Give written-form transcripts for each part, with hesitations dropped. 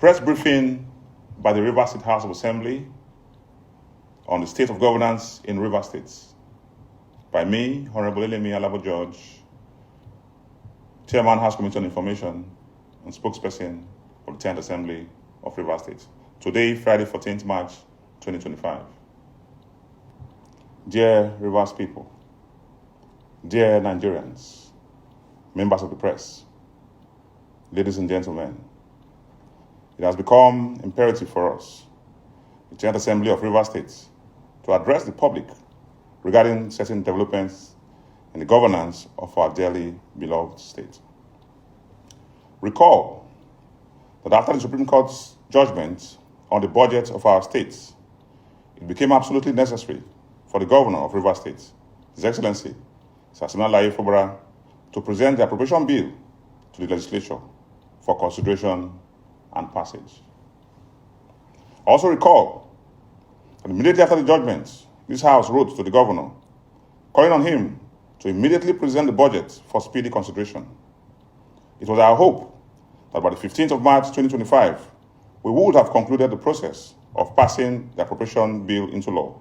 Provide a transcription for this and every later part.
press briefing by the Rivers State House of Assembly on the state of governance in Rivers State by me, Honorable Elemi Alabo George, Chairman House Committee on Information and spokesperson of the 10th Assembly of Rivers State. Today, Friday, 14th March, 2025. Dear Rivers people, dear Nigerians, members of the press, ladies and gentlemen, it has become imperative for us, the 10th Assembly of Rivers State, to address the public regarding certain developments in the governance of our dearly beloved state. Recall that after the Supreme Court's judgment on the budget of our state, it became absolutely necessary for the governor of Rivers State, His Excellency, Sir FUBARA, to present the appropriation bill to the legislature for consideration and passage. Also recall that immediately after the judgment, this House wrote to the governor, calling on him to immediately present the budget for speedy consideration. It was our hope that by the 15th of March 2025, we would have concluded the process of passing the appropriation bill into law,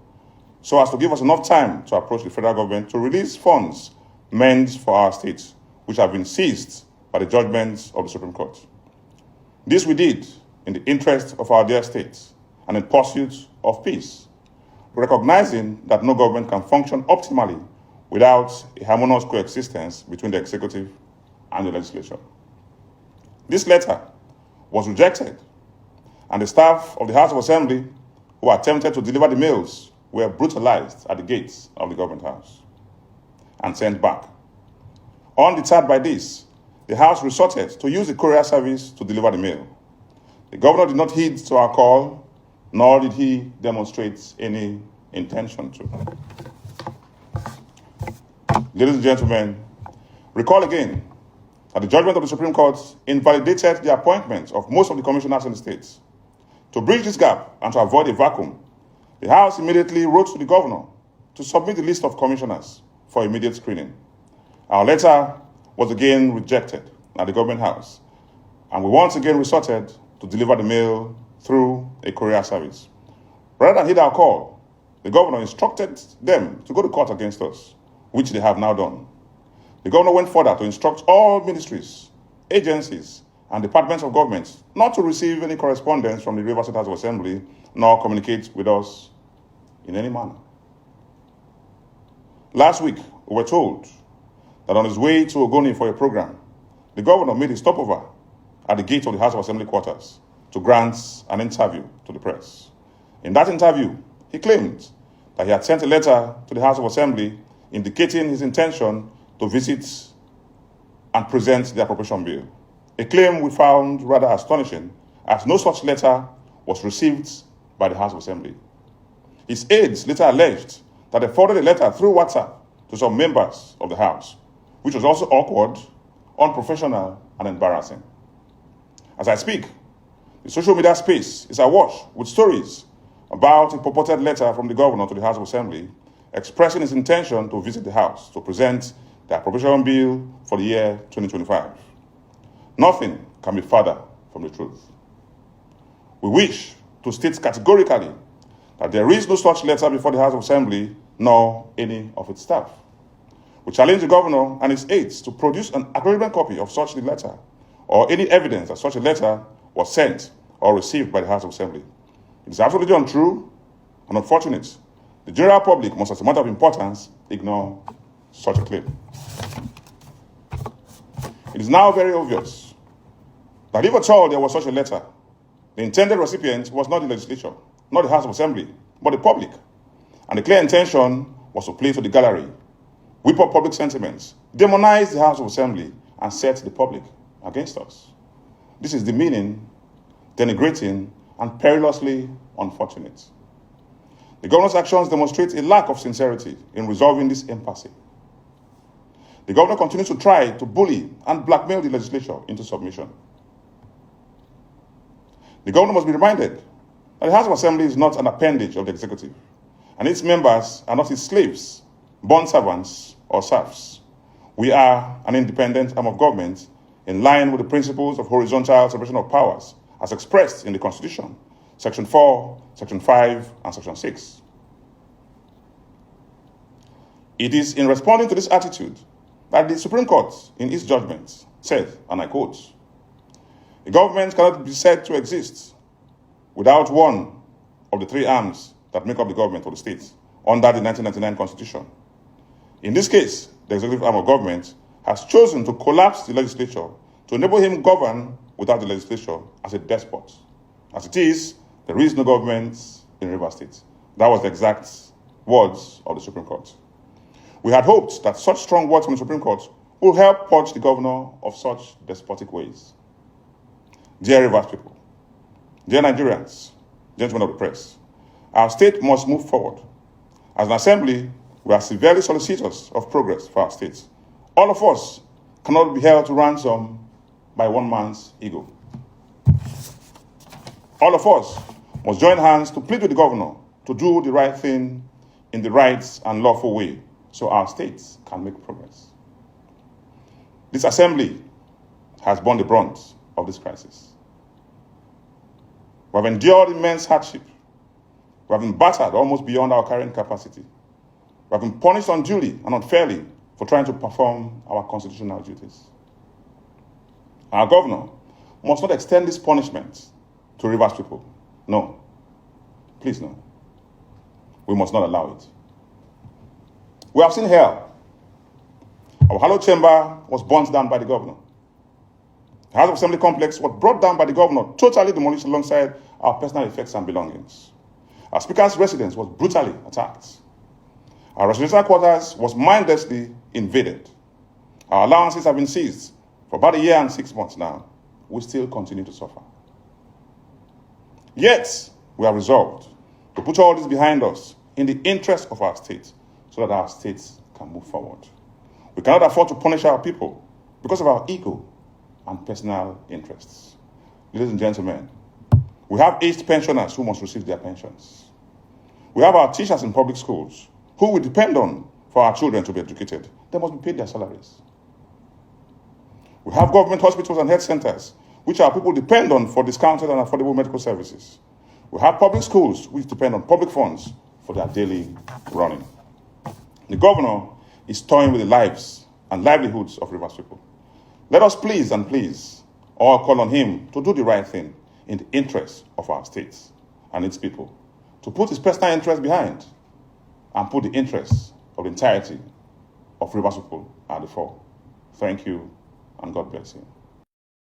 so as to give us enough time to approach the federal government to release funds meant for our state, which have been seized by the judgments of the Supreme Court. This we did in the interest of our dear state and in pursuit of peace, recognizing that no government can function optimally without a harmonious coexistence between the executive and the legislature. This letter was rejected, and the staff of the House of Assembly who attempted to deliver the mails were brutalized at the gates of the government house and sent back. Undeterred by this, the House resorted to use the courier service to deliver the mail. The governor did not heed to our call, nor did he demonstrate any intention to. Ladies and gentlemen, recall again that the judgment of the Supreme Court invalidated the appointment of most of the commissioners in the states. To bridge this gap and to avoid a vacuum, the House immediately wrote to the governor to submit the list of commissioners for immediate screening. Our letter was again rejected at the government house, and we once again resorted to deliver the mail through a courier service. Rather than heed our call, the governor instructed them to go to court against us, which they have now done. The governor went further to instruct all ministries, agencies, and departments of government not to receive any correspondence from the Rivers State House of Assembly, nor communicate with us in any manner. Last week, we were told that on his way to Ogoni for a program, the governor made a stopover at the gate of the House of Assembly quarters to grant an interview to the press. In that interview, he claimed that he had sent a letter to the House of Assembly indicating his intention to visit and present the appropriation bill, a claim we found rather astonishing, as no such letter was received by the House of Assembly. His aides later alleged that they forwarded a letter through WhatsApp to some members of the House, which was also awkward, unprofessional, and embarrassing. As I speak, the social media space is awash with stories about a purported letter from the governor to the House of Assembly expressing his intention to visit the House to present the appropriation bill for the year 2025. Nothing can be further from the truth. We wish to state categorically that there is no such letter before the House of Assembly nor any of its staff. We challenge the governor and his aides to produce an acknowledgement copy of such a letter or any evidence that such a letter was sent or received by the House of Assembly. It is absolutely untrue and unfortunate. The general public must, as a matter of importance, ignore such a claim. It is now very obvious that if at all there was such a letter, the intended recipient was not the legislature, not the House of Assembly, but the public. And the clear intention was to play to the gallery, whip up public sentiments, demonize the House of Assembly, and set the public against us. This is demeaning, denigrating, and perilously unfortunate. The governor's actions demonstrate a lack of sincerity in resolving this impasse. The governor continues to try to bully and blackmail the legislature into submission. The governor must be reminded that the House of Assembly is not an appendage of the executive, and its members are not his slaves, bond servants, or serfs. We are an independent arm of government in line with the principles of horizontal separation of powers as expressed in the Constitution, Section 4, Section 5, and Section 6. It is in responding to this attitude that the Supreme Court, in its judgment, said, and I quote, "A government cannot be said to exist without one of the three arms that make up the government of the state under the 1999 Constitution. In this case, the executive arm of government has chosen to collapse the legislature to enable him govern without the legislature as a despot. As it is, there is no government in Rivers State." That was the exact words of the Supreme Court. We had hoped that such strong words from the Supreme Court will help purge the governor of such despotic ways. Dear Rivers people, dear Nigerians, gentlemen of the press, our state must move forward. As an assembly, we are severely solicitous of progress for our state. All of us cannot be held to ransom by one man's ego. All of us must join hands to plead with the governor to do the right thing in the right and lawful way so our states can make progress. This assembly has borne the brunt of this crisis. We have endured immense hardship. We have been battered almost beyond our carrying capacity. We have been punished unduly and unfairly for trying to perform our constitutional duties. Our governor must not extend this punishment to Rivers people. No. Please no. We must not allow it. We have seen hell. Our hallowed chamber was burnt down by the governor. The House of Assembly complex was brought down by the governor, totally demolished alongside our personal effects and belongings. Our speaker's residence was brutally attacked. Our residential quarters was mindlessly invaded. Our allowances have been seized for about 1 year and 6 months now. We still continue to suffer. Yet, we are resolved to put all this behind us in the interest of our state so that our states can move forward. We cannot afford to punish our people because of our ego and personal interests. Ladies and gentlemen, we have aged pensioners who must receive their pensions. We have our teachers in public schools who we depend on for our children to be educated. They must be paid their salaries. We have government hospitals and health centers which our people depend on for discounted and affordable medical services. We have public schools which depend on public funds for their daily running. The governor is toying with the lives and livelihoods of Rivers people. Let us please all call on him to do the right thing in the interest of our states and its people, to put his personal interest behind and put the interests of the entirety of Rivers people at the fore. Thank you, and God bless you.